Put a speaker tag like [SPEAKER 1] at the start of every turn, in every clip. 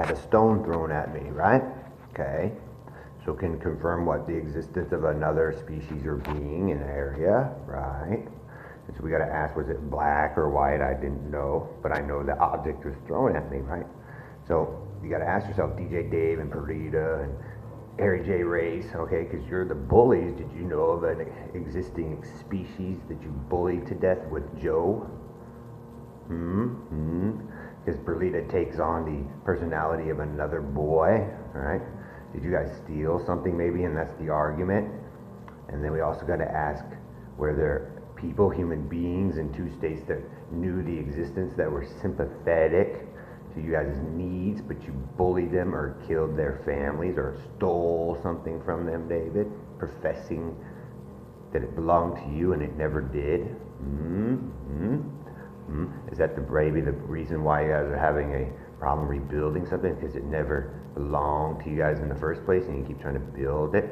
[SPEAKER 1] had a stone thrown at me, right? Okay. So can confirm what the existence of another species or being in an area, right? And so we got to ask, was it black or white? I didn't know, but I know the object was thrown at me, right? So you got to ask yourself, DJ Dave and Perita and Harry J. Race, okay, because you're the bullies. Did you know of an existing species that you bullied to death with Joe? Because Perlita takes on the personality of another boy, all right? Did you guys steal something maybe, and that's the argument? And then we also got to ask, were there people, human beings in two states that knew the existence, that were sympathetic to you guys' needs, but you bullied them or killed their families or stole something from them, David, professing that it belonged to you and it never did? Is that maybe the reason why you guys are having a problem rebuilding something? Because it never belonged to you guys in the first place and you keep trying to build it?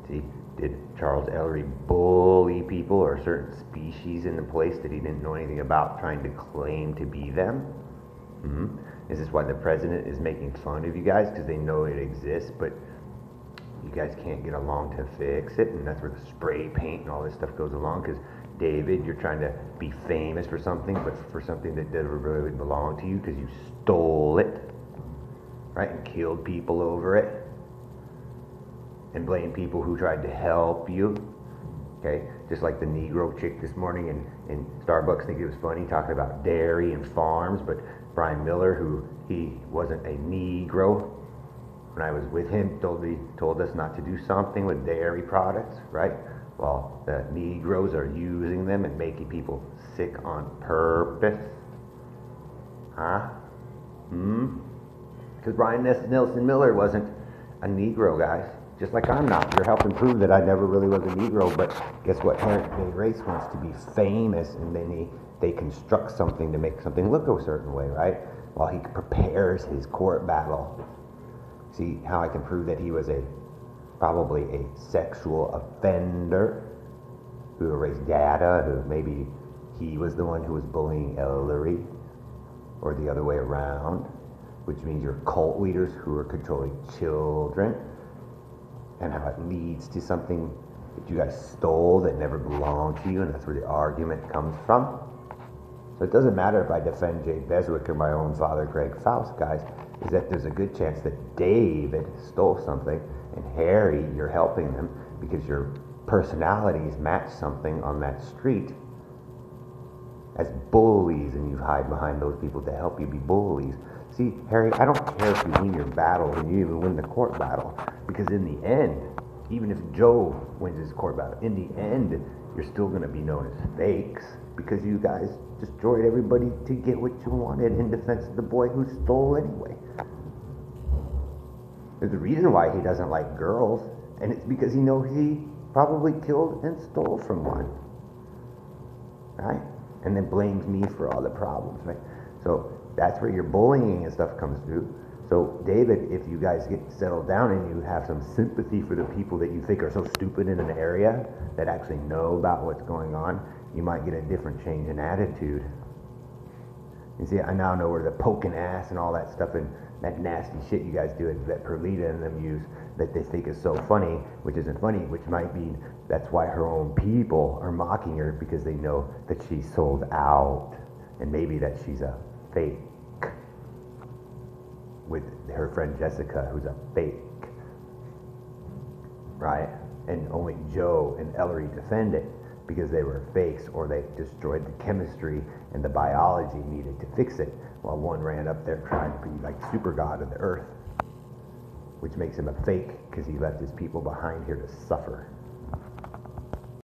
[SPEAKER 1] See, did Charles Ellery bully people or certain species in the place that he didn't know anything about, trying to claim to be them? Is this why the president is making fun of you guys? Because they know it exists, but you guys can't get along to fix it, and that's where the spray paint and all this stuff goes along. Because David, you're trying to be famous for something, but for something that never really belonged to you, because you stole it, right, and killed people over it, and blame people who tried to help you. Okay, just like the Negro chick this morning in Starbucks, think it was funny talking about dairy and farms, but Brian Miller, who he wasn't a Negro, when I was with him, told us not to do something with dairy products, right? Well, the Negroes are using them and making people sick on purpose. Huh? Because Brian Nelson Miller wasn't a Negro, guys. Just like I'm not. You're helping prove that I never really was a Negro, but guess what? Harry J. Race wants to be famous, and then they construct something to make something look a certain way, right? While he prepares his court battle. See how I can prove that he was probably a sexual offender who erased data, who maybe he was the one who was bullying Ellery, or the other way around, which means you're cult leaders who are controlling children, and how it leads to something that you guys stole that never belonged to you, and that's where the argument comes from. So it doesn't matter if I defend Jay Beswick or my own father, Greg Faust, guys, is that there's a good chance that David stole something, and Harry, you're helping them because your personalities match something on that street as bullies, and you hide behind those people to help you be bullies. See, Harry, I don't care if you win your battle and you even win the court battle, because in the end, even if Joe wins his court battle, in the end, you're still going to be known as fakes, because you guys destroyed everybody to get what you wanted in defense of the boy who stole anyway. There's a reason why he doesn't like girls, and it's because he knows he probably killed and stole from one, right? And then blames me for all the problems, right? So that's where your bullying and stuff comes through. So David, if you guys get settled down and you have some sympathy for the people that you think are so stupid in an area that actually know about what's going on, you might get a different change in attitude. You see, I now know where the poking ass and all that stuff and that nasty shit you guys do that Perlita and them use that they think is so funny, which isn't funny, which might be that's why her own people are mocking her, because they know that she's sold out, and maybe that she's a fake with her friend Jessica, who's a fake, right? And only Joe and Ellery defend it because they were fakes, or they destroyed the chemistry and the biology needed to fix it, while one ran up there trying to be like super god of the earth, which makes him a fake because he left his people behind here to suffer.